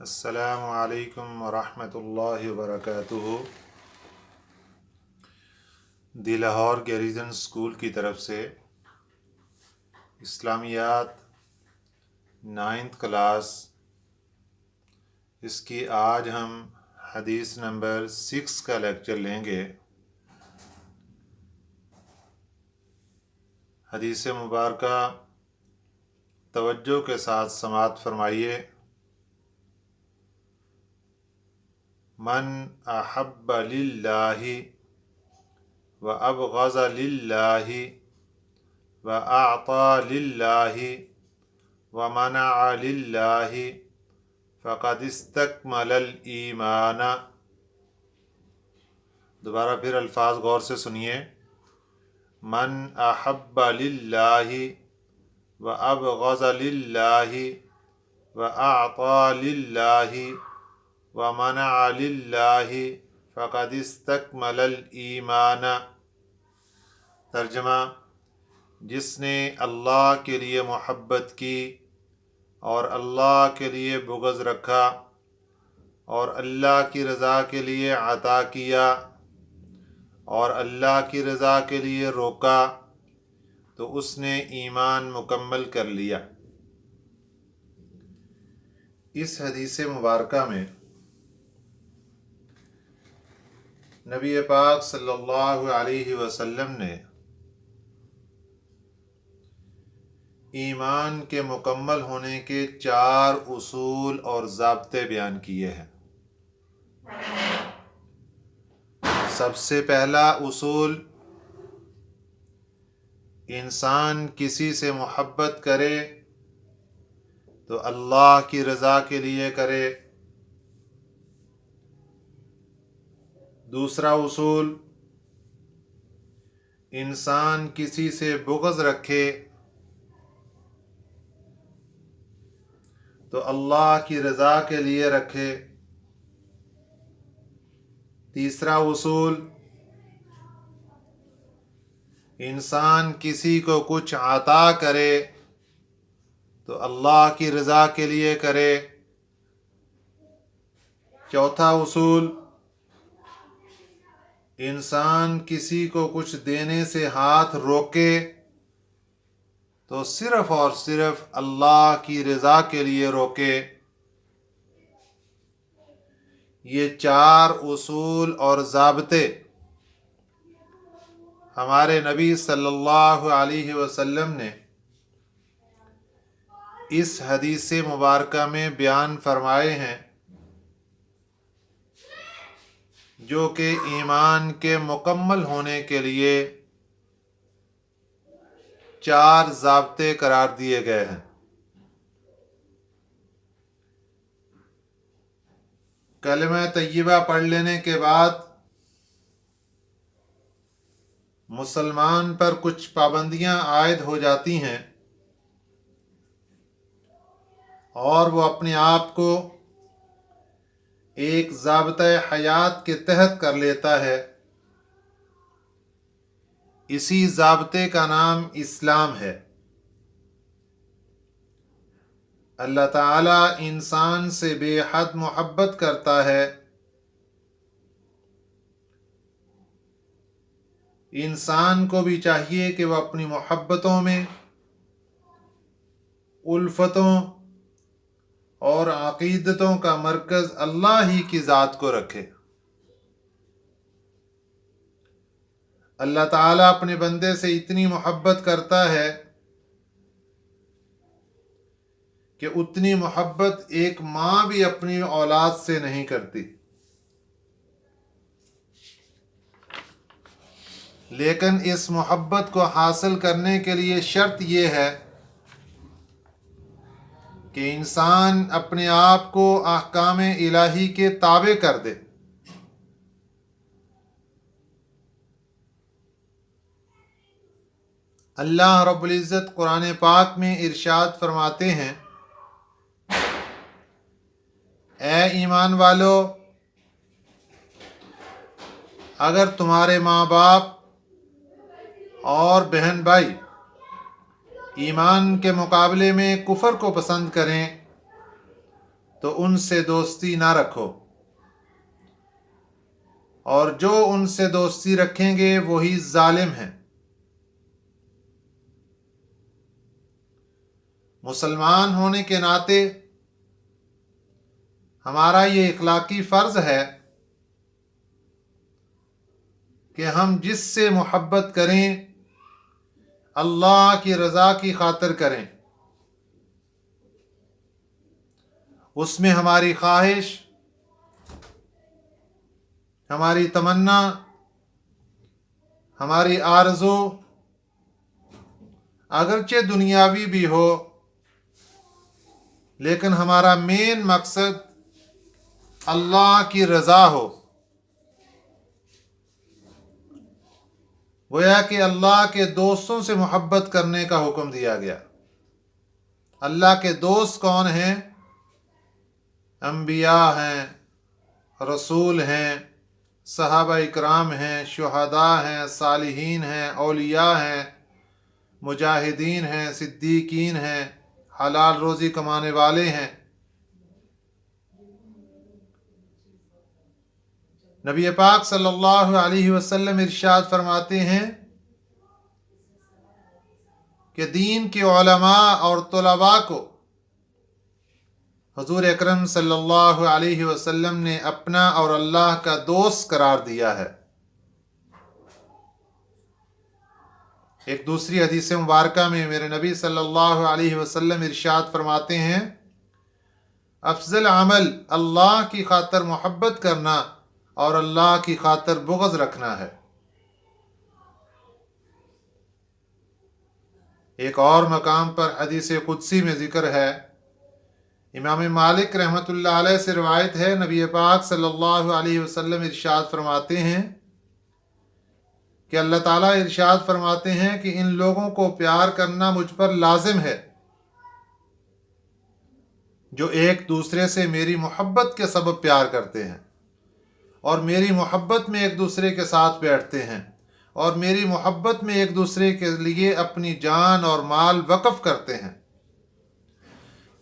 السلام علیکم ورحمۃ اللہ وبرکاتہ۔ دی لاہور گیریزن اسکول کی طرف سے اسلامیات 9th کلاس، اس کی آج ہم حدیث نمبر 6 کا لیکچر لیں گے۔ حدیث مبارکہ توجہ کے ساتھ سماعت فرمائیے۔ من احب للہ و ابغض للہ و اعطى للہ و منع للہ فقد استکمل الایمان۔ دوبارہ پھر الفاظ غور سے سنیے۔ من احب للہ و ابغض للہ و اعطى للہ ومنع للہ فقد استکمل الایمان۔ ترجمہ: جس نے اللہ کے لیے محبت کی اور اللہ کے لیے بغض رکھا اور اللہ کی رضا کے لیے عطا کیا اور اللہ کی رضا کے لیے روکا تو اس نے ایمان مکمل کر لیا۔ اس حدیث مبارکہ میں نبی پاک صلی اللہ علیہ وسلم نے ایمان کے مکمل ہونے کے 4 اصول اور ضابطے بیان کیے ہیں۔ سب سے پہلا اصول، انسان کسی سے محبت کرے تو اللہ کی رضا کے لیے کرے۔ دوسرا اصول، انسان کسی سے بغض رکھے تو اللہ کی رضا کے لیے رکھے۔ تیسرا اصول، انسان کسی کو کچھ عطا کرے تو اللہ کی رضا کے لیے کرے۔ چوتھا اصول، انسان کسی کو کچھ دینے سے ہاتھ روکے تو صرف اور صرف اللہ کی رضا کے لیے روکے۔ یہ 4 اصول اور ضابطے ہمارے نبی صلی اللہ علیہ وسلم نے اس حدیث مبارکہ میں بیان فرمائے ہیں، جو کہ ایمان کے مکمل ہونے کے لیے 4 ضابطے قرار دیے گئے ہیں۔ کلمہ طیبہ پڑھ لینے کے بعد مسلمان پر کچھ پابندیاں عائد ہو جاتی ہیں اور وہ اپنے آپ کو ایک ضابطۂ حیات کے تحت کر لیتا ہے۔ اسی ضابطے کا نام اسلام ہے۔ اللہ تعالیٰ انسان سے بے حد محبت کرتا ہے۔ انسان کو بھی چاہیے کہ وہ اپنی محبتوں میں الفتوں اور عقیدتوں کا مرکز اللہ ہی کی ذات کو رکھے۔ اللہ تعالیٰ اپنے بندے سے اتنی محبت کرتا ہے کہ اتنی محبت ایک ماں بھی اپنی اولاد سے نہیں کرتی، لیکن اس محبت کو حاصل کرنے کے لیے شرط یہ ہے کہ انسان اپنے آپ کو احکام الہی کے تابع کر دے۔ اللہ رب العزت قرآن پاک میں ارشاد فرماتے ہیں، اے ایمان والو، اگر تمہارے ماں باپ اور بہن بھائی ایمان کے مقابلے میں کفر کو پسند کریں تو ان سے دوستی نہ رکھو، اور جو ان سے دوستی رکھیں گے وہی ظالم ہیں۔ مسلمان ہونے کے ناطے ہمارا یہ اخلاقی فرض ہے کہ ہم جس سے محبت کریں اللہ کی رضا کی خاطر کریں، اس میں ہماری خواہش، ہماری تمنا، ہماری آرزو اگرچہ دنیاوی بھی ہو، لیکن ہمارا مین مقصد اللہ کی رضا ہو۔ گویا کہ اللہ کے دوستوں سے محبت کرنے کا حکم دیا گیا۔ اللہ کے دوست کون ہیں؟ انبیاء ہیں، رسول ہیں، صحابہ اکرام ہیں، شہداء ہیں، صالحین ہیں، اولیاء ہیں، مجاہدین ہیں، صدیقین ہیں، حلال روزی کمانے والے ہیں۔ نبی پاک صلی اللہ علیہ وسلم ارشاد فرماتے ہیں کہ دین کے علماء اور طلباء کو حضور اکرم صلی اللہ علیہ وسلم نے اپنا اور اللہ کا دوست قرار دیا ہے۔ ایک دوسری حدیث مبارکہ میں میرے نبی صلی اللہ علیہ وسلم ارشاد فرماتے ہیں، افضل عمل اللہ کی خاطر محبت کرنا اور اللہ کی خاطر بغض رکھنا ہے۔ ایک اور مقام پر حدیث قدسی میں ذکر ہے، امام مالک رحمۃ اللہ علیہ سے روایت ہے، نبی پاک صلی اللہ علیہ وسلم ارشاد فرماتے ہیں کہ اللہ تعالیٰ ارشاد فرماتے ہیں کہ ان لوگوں کو پیار کرنا مجھ پر لازم ہے جو ایک دوسرے سے میری محبت کے سبب پیار کرتے ہیں، اور میری محبت میں ایک دوسرے کے ساتھ بیٹھتے ہیں، اور میری محبت میں ایک دوسرے کے لیے اپنی جان اور مال وقف کرتے ہیں۔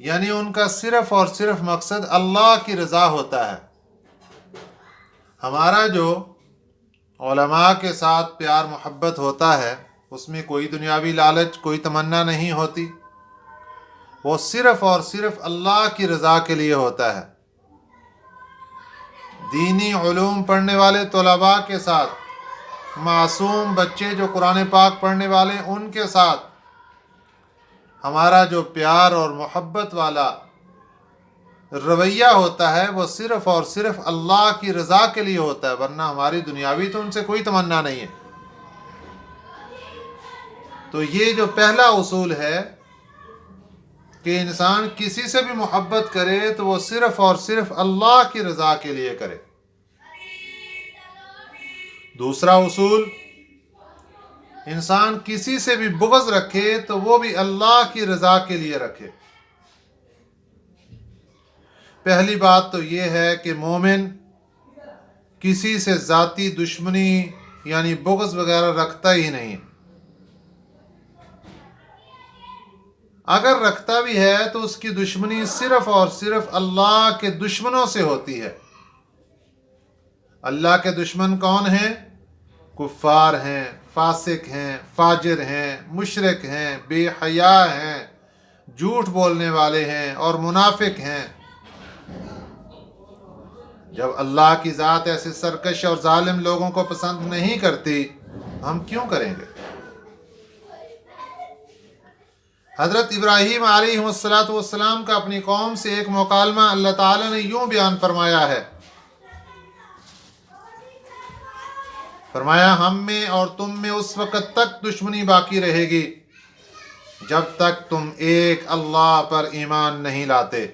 یعنی ان کا صرف اور صرف مقصد اللہ کی رضا ہوتا ہے۔ ہمارا جو علماء کے ساتھ پیار محبت ہوتا ہے اس میں کوئی دنیاوی لالچ، کوئی تمنا نہیں ہوتی، وہ صرف اور صرف اللہ کی رضا کے لیے ہوتا ہے۔ دینی علوم پڑھنے والے طلباء کے ساتھ، معصوم بچے جو قرآن پاک پڑھنے والے ان کے ساتھ ہمارا جو پیار اور محبت والا رویہ ہوتا ہے وہ صرف اور صرف اللہ کی رضا کے لیے ہوتا ہے، ورنہ ہماری دنیاوی تو ان سے کوئی تمنا نہیں ہے۔ تو یہ جو پہلا اصول ہے کہ انسان کسی سے بھی محبت کرے تو وہ صرف اور صرف اللہ کی رضا کے لیے کرے۔ دوسرا اصول، انسان کسی سے بھی بغض رکھے تو وہ بھی اللہ کی رضا کے لیے رکھے۔ پہلی بات تو یہ ہے کہ مومن کسی سے ذاتی دشمنی یعنی بغض وغیرہ رکھتا ہی نہیں، اگر رکھتا بھی ہے تو اس کی دشمنی صرف اور صرف اللہ کے دشمنوں سے ہوتی ہے۔ اللہ کے دشمن کون ہیں؟ کفار ہیں، فاسق ہیں، فاجر ہیں، مشرک ہیں، بے حیا ہیں، جھوٹ بولنے والے ہیں اور منافق ہیں۔ جب اللہ کی ذات ایسے سرکش اور ظالم لوگوں کو پسند نہیں کرتی، ہم کیوں کریں گے؟ حضرت ابراہیم علیہ السلام کا اپنی قوم سے ایک مکالمہ اللہ تعالیٰ نے یوں بیان فرمایا ہے، فرمایا ہم میں اور تم میں اس وقت تک دشمنی باقی رہے گی جب تک تم ایک اللہ پر ایمان نہیں لاتے۔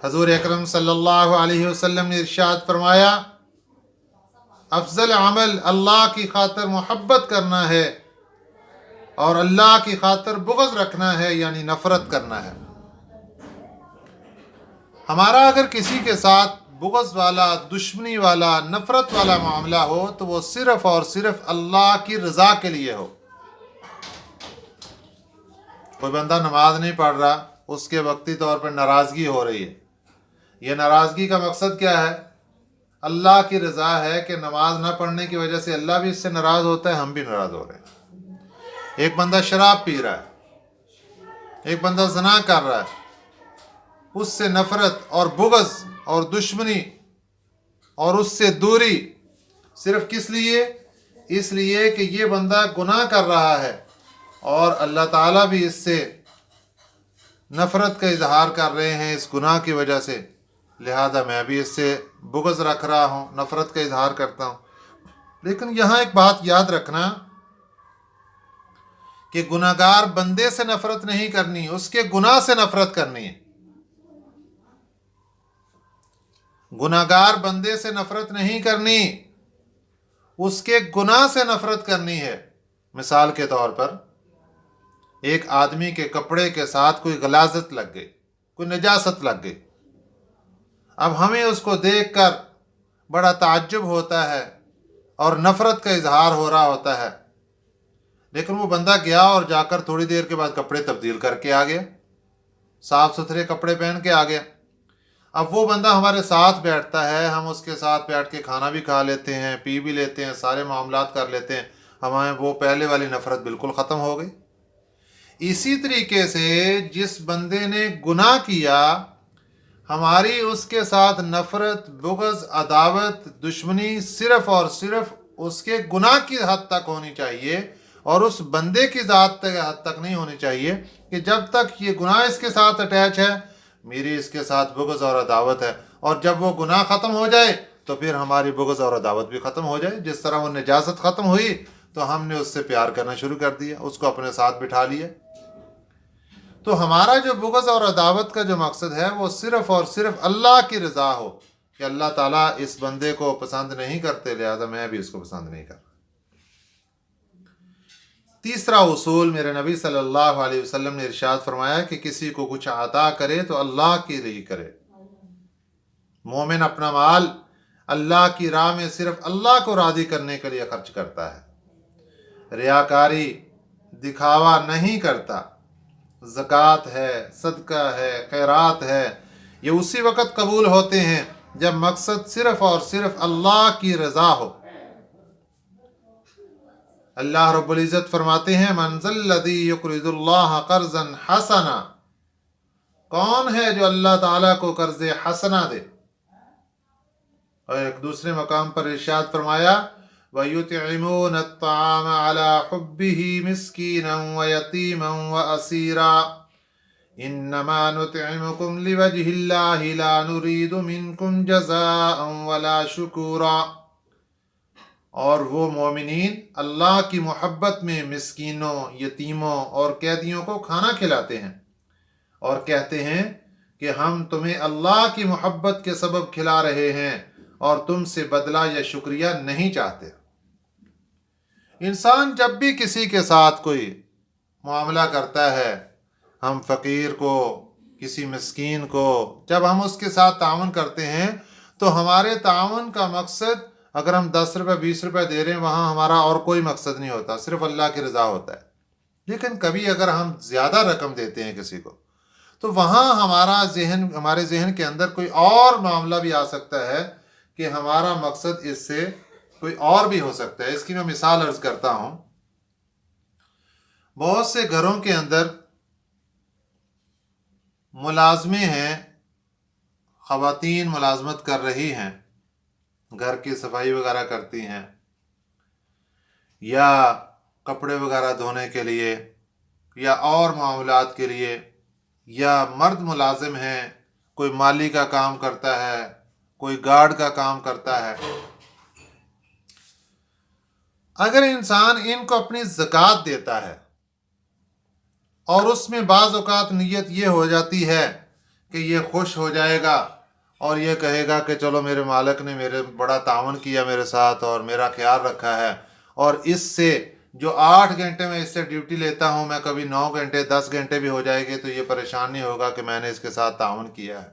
حضور اکرم صلی اللہ علیہ وسلم نے ارشاد فرمایا، افضل عمل اللہ کی خاطر محبت کرنا ہے اور اللہ کی خاطر بغض رکھنا ہے، یعنی نفرت کرنا ہے۔ ہمارا اگر کسی کے ساتھ بغض والا، دشمنی والا، نفرت والا معاملہ ہو تو وہ صرف اور صرف اللہ کی رضا کے لیے ہو۔ کوئی بندہ نماز نہیں پڑھ رہا، اس کے وقتی طور پر ناراضگی ہو رہی ہے. یہ ناراضگی کا مقصد کیا ہے؟ اللہ کی رضا ہے کہ نماز نہ پڑھنے کی وجہ سے اللہ بھی اس سے ناراض ہوتا ہے، ہم بھی ناراض ہو رہے ہیں. ایک بندہ شراب پی رہا ہے، ایک بندہ زنا کر رہا ہے، اس سے نفرت اور بغض اور دشمنی اور اس سے دوری، صرف کس لیے؟ اس لیے کہ یہ بندہ گناہ کر رہا ہے اور اللہ تعالیٰ بھی اس سے نفرت کا اظہار کر رہے ہیں اس گناہ کی وجہ سے، لہذا میں بھی اس سے بغض رکھ رہا ہوں، نفرت کا اظہار کرتا ہوں. لیکن یہاں ایک بات یاد رکھنا کہ گناہگار بندے سے نفرت نہیں کرنی، اس کے گناہ سے نفرت کرنی ہے. گناہگار بندے سے نفرت نہیں کرنی، اس کے گناہ سے نفرت کرنی ہے. مثال کے طور پر ایک آدمی کے کپڑے کے ساتھ کوئی غلاظت لگ گئی، کوئی نجاست لگ گئی. اب ہمیں اس کو دیکھ کر بڑا تعجب ہوتا ہے اور نفرت کا اظہار ہو رہا ہوتا ہے، لیکن وہ بندہ گیا اور جا کر تھوڑی دیر کے بعد کپڑے تبدیل کر کے آ گیا، صاف ستھرے کپڑے پہن کے آ گیا. اب وہ بندہ ہمارے ساتھ بیٹھتا ہے، ہم اس کے ساتھ بیٹھ کے کھانا بھی کھا لیتے ہیں، پی بھی لیتے ہیں، سارے معاملات کر لیتے ہیں، ہمیں وہ پہلے والی نفرت بالکل ختم ہو گئی. اسی طریقے سے جس بندے نے گناہ کیا، ہماری اس کے ساتھ نفرت، بغض، عداوت، دشمنی صرف اور صرف اس کے گناہ کی حد تک ہونی چاہیے اور اس بندے کی ذات تک حد تک نہیں ہونی چاہیے کہ جب تک یہ گناہ اس کے ساتھ اٹیچ ہے میری اس کے ساتھ بغض اور عداوت ہے، اور جب وہ گناہ ختم ہو جائے تو پھر ہماری بغض اور عداوت بھی ختم ہو جائے. جس طرح وہ نجاست ختم ہوئی تو ہم نے اس سے پیار کرنا شروع کر دیا، اس کو اپنے ساتھ بٹھا لیا. تو ہمارا جو بغض اور عداوت کا جو مقصد ہے وہ صرف اور صرف اللہ کی رضا ہو کہ اللہ تعالیٰ اس بندے کو پسند نہیں کرتے، لہذا میں بھی اس کو پسند نہیں کرتا. تیسرا اصول میرے نبی صلی اللہ علیہ وسلم نے ارشاد فرمایا کہ کسی کو کچھ عطا کرے تو اللہ کے لیے کرے. مومن اپنا مال اللہ کی راہ میں صرف اللہ کو راضی کرنے کے لیے خرچ کرتا ہے، ریاکاری، دکھاوا نہیں کرتا. زکوٰۃ ہے، صدقہ ہے، خیرات ہے، یہ اسی وقت قبول ہوتے ہیں جب مقصد صرف اور صرف اللہ کی رضا ہو. اللہ رب العزت فرماتے ہیں من ذا الذی یقرض اللہ قرضا حسنا، کون ہے جو اللہ تعالیٰ کو قرض حسنا دے. اور ایک دوسرے مقام پر ارشاد فرمایا وَيُطْعِمُونَ الطَّعَامَ عَلَى حُبِّهِ مِسْكِينًا وَيَتِيمًا وَأَسِيرًا إِنَّمَا نُطْعِمُكُمْ لِوَجْهِ اللَّهِ لَا نُرِيدُ مِنْكُمْ جَزَاءً وَلَا شُكُورًا. اور وہ مومنین اللہ کی محبت میں مسکینوں، یتیموں اور قیدیوں کو کھانا کھلاتے ہیں اور کہتے ہیں کہ ہم تمہیں اللہ کی محبت کے سبب کھلا رہے ہیں اور تم سے بدلہ یا شکریہ نہیں چاہتے. انسان جب بھی کسی کے ساتھ کوئی معاملہ کرتا ہے، ہم فقیر کو، کسی مسکین کو، جب ہم اس کے ساتھ تعاون کرتے ہیں تو ہمارے تعاون کا مقصد اگر ہم 10 روپے 20 روپے دے رہے ہیں وہاں ہمارا اور کوئی مقصد نہیں ہوتا، صرف اللہ کی رضا ہوتا ہے. لیکن کبھی اگر ہم زیادہ رقم دیتے ہیں کسی کو تو وہاں ہمارے ذہن کے اندر کوئی اور معاملہ بھی آ سکتا ہے کہ ہمارا مقصد اس سے کوئی اور بھی ہو سکتا ہے. اس کی میں مثال عرض کرتا ہوں. بہت سے گھروں کے اندر ملازمیں ہیں، خواتین ملازمت کر رہی ہیں، گھر کی صفائی وغیرہ کرتی ہیں یا کپڑے وغیرہ دھونے کے لیے یا اور معاملات کے لیے، یا مرد ملازم ہیں، کوئی مالی کا کام کرتا ہے، کوئی گارڈ کا کام کرتا ہے. اگر انسان ان کو اپنی زکوٰۃ دیتا ہے اور اس میں بعض اوقات نیت یہ ہو جاتی ہے کہ یہ خوش ہو جائے گا اور یہ کہے گا کہ چلو میرے مالک نے میرے بڑا تعاون کیا میرے ساتھ اور میرا خیال رکھا ہے، اور اس سے جو 8 گھنٹے میں اس سے ڈیوٹی لیتا ہوں میں کبھی 9 گھنٹے 10 گھنٹے بھی ہو جائے گی تو یہ پریشان نہیں ہوگا کہ میں نے اس کے ساتھ تعاون کیا ہے.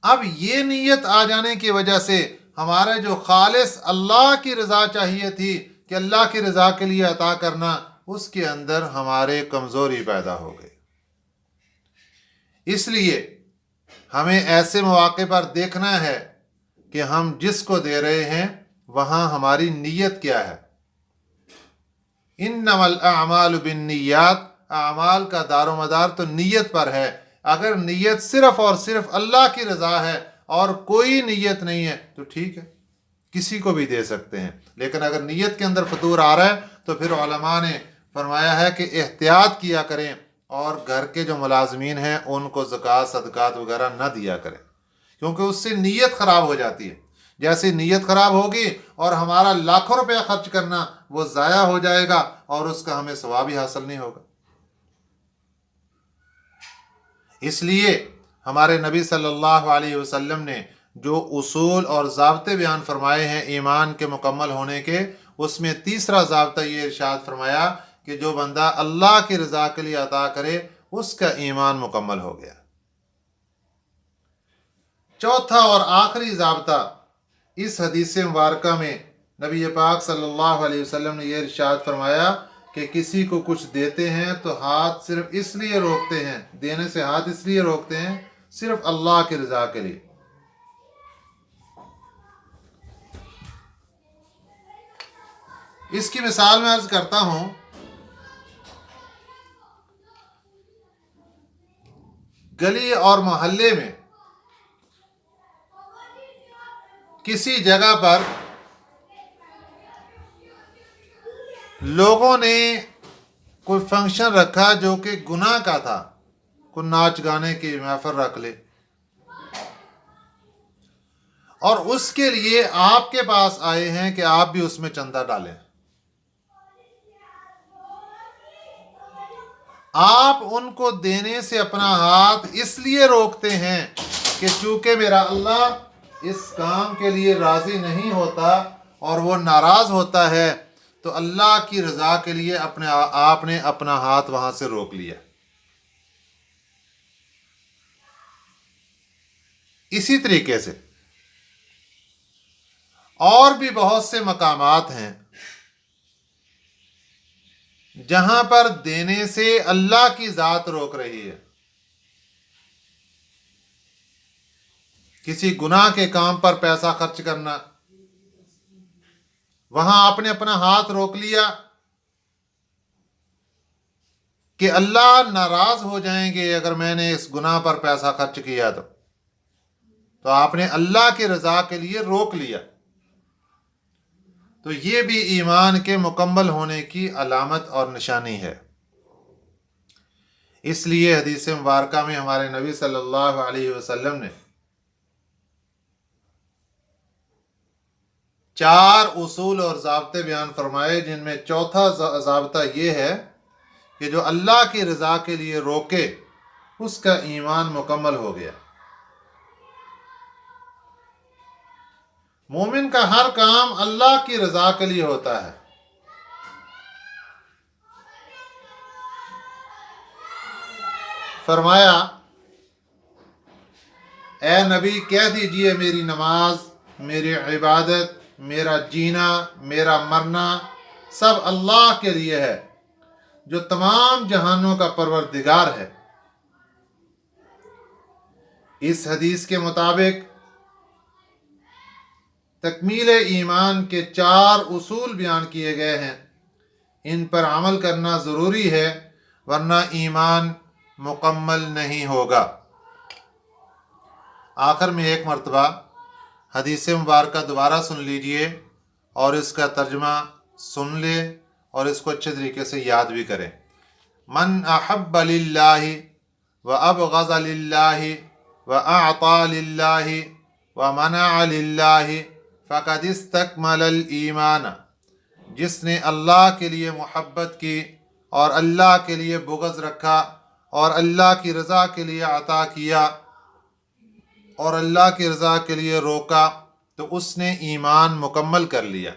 اب یہ نیت آ جانے کی وجہ سے ہمارے جو خالص اللہ کی رضا چاہیے تھی کہ اللہ کی رضا کے لیے عطا کرنا، اس کے اندر ہمارے کمزوری پیدا ہو گئی. اس لیے ہمیں ایسے مواقع پر دیکھنا ہے کہ ہم جس کو دے رہے ہیں وہاں ہماری نیت کیا ہے۔ انما الاعمال بالنیات، اعمال کا دار و مدار تو نیت پر ہے۔ اگر نیت صرف اور صرف اللہ کی رضا ہے اور کوئی نیت نہیں ہے تو ٹھیک ہے، کسی کو بھی دے سکتے ہیں، لیکن اگر نیت کے اندر فطور آ رہا ہے تو پھر علماء نے فرمایا ہے کہ احتیاط کیا کریں اور گھر کے جو ملازمین ہیں ان کو زکوٰۃ صدقات وغیرہ نہ دیا کریں، کیونکہ اس سے نیت خراب ہو جاتی ہے۔ جیسے نیت خراب ہوگی اور ہمارا لاکھوں روپیہ خرچ کرنا وہ ضائع ہو جائے گا اور اس کا ہمیں ثواب ہی حاصل نہیں ہوگا۔ اس لیے ہمارے نبی صلی اللہ علیہ وسلم نے جو اصول اور ضابطے بیان فرمائے ہیں ایمان کے مکمل ہونے کے، اس میں تیسرا ضابطہ یہ ارشاد فرمایا کہ جو بندہ اللہ کی رضا کے لیے عطا کرے اس کا ایمان مکمل ہو گیا۔ چوتھا اور آخری ضابطہ اس حدیث مبارکہ میں نبی پاک صلی اللہ علیہ وسلم نے یہ ارشاد فرمایا کہ کسی کو کچھ دیتے ہیں تو ہاتھ صرف اس لیے روکتے ہیں، دینے سے ہاتھ اس لیے روکتے ہیں صرف اللہ کی رضا کے لیے۔ اس کی مثال میں عرض کرتا ہوں، گلی اور محلے میں کسی جگہ پر لوگوں نے کوئی فنکشن رکھا جو کہ گناہ کا تھا، کوئی ناچ گانے کی محفل رکھ لے، اور اس کے لیے آپ کے پاس آئے ہیں کہ آپ بھی اس میں چندہ ڈالیں۔ آپ ان کو دینے سے اپنا ہاتھ اس لیے روکتے ہیں کہ چونکہ میرا اللہ اس کام کے لیے راضی نہیں ہوتا اور وہ ناراض ہوتا ہے، تو اللہ کی رضا کے لیے آپ نے اپنا ہاتھ وہاں سے روک لیا۔ اسی طریقے سے اور بھی بہت سے مقامات ہیں جہاں پر دینے سے اللہ کی ذات روک رہی ہے۔ کسی گناہ کے کام پر پیسہ خرچ کرنا، وہاں آپ نے اپنا ہاتھ روک لیا کہ اللہ ناراض ہو جائیں گے اگر میں نے اس گناہ پر پیسہ خرچ کیا تو آپ نے اللہ کی رضا کے لیے روک لیا۔ تو یہ بھی ایمان کے مکمل ہونے کی علامت اور نشانی ہے۔ اس لیے حدیث مبارکہ میں ہمارے نبی صلی اللہ علیہ وسلم نے 4 اصول اور ضابطے بیان فرمائے، جن میں چوتھا ضابطہ یہ ہے کہ جو اللہ کی رضا کے لیے روکے اس کا ایمان مکمل ہو گیا۔ مومن کا ہر کام اللہ کی رضا کے لیے ہوتا ہے۔ فرمایا، اے نبی کہہ دیجئے میری نماز، میری عبادت، میرا جینا، میرا مرنا سب اللہ کے لیے ہے جو تمام جہانوں کا پروردگار ہے۔ اس حدیث کے مطابق تکمیل ایمان کے 4 اصول بیان کیے گئے ہیں، ان پر عمل کرنا ضروری ہے ورنہ ایمان مکمل نہیں ہوگا۔ آخر میں ایک مرتبہ حدیث مبارکہ دوبارہ سن لیجئے اور اس کا ترجمہ سن لے اور اس کو اچھے طریقے سے یاد بھی کریں۔ من احب للہ وابغض للہ واعطى للہ ومنع للہ فقد استکمل الایمان، جس نے اللہ کے لیے محبت کی اور اللہ کے لیے بغض رکھا اور اللہ کی رضا کے لیے عطا کیا اور اللہ کی رضا کے لیے روکا تو اس نے ایمان مکمل کر لیا۔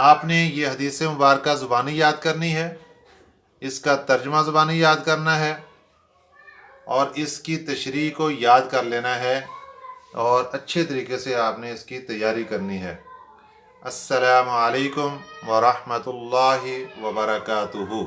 آپ نے یہ حدیث مبارکہ زبانی یاد کرنی ہے، اس کا ترجمہ زبانی یاد کرنا ہے اور اس کی تشریح کو یاد کر لینا ہے اور اچھے طریقے سے آپ نے اس کی تیاری کرنی ہے۔ السلام علیکم ورحمۃ اللہ وبرکاتہ۔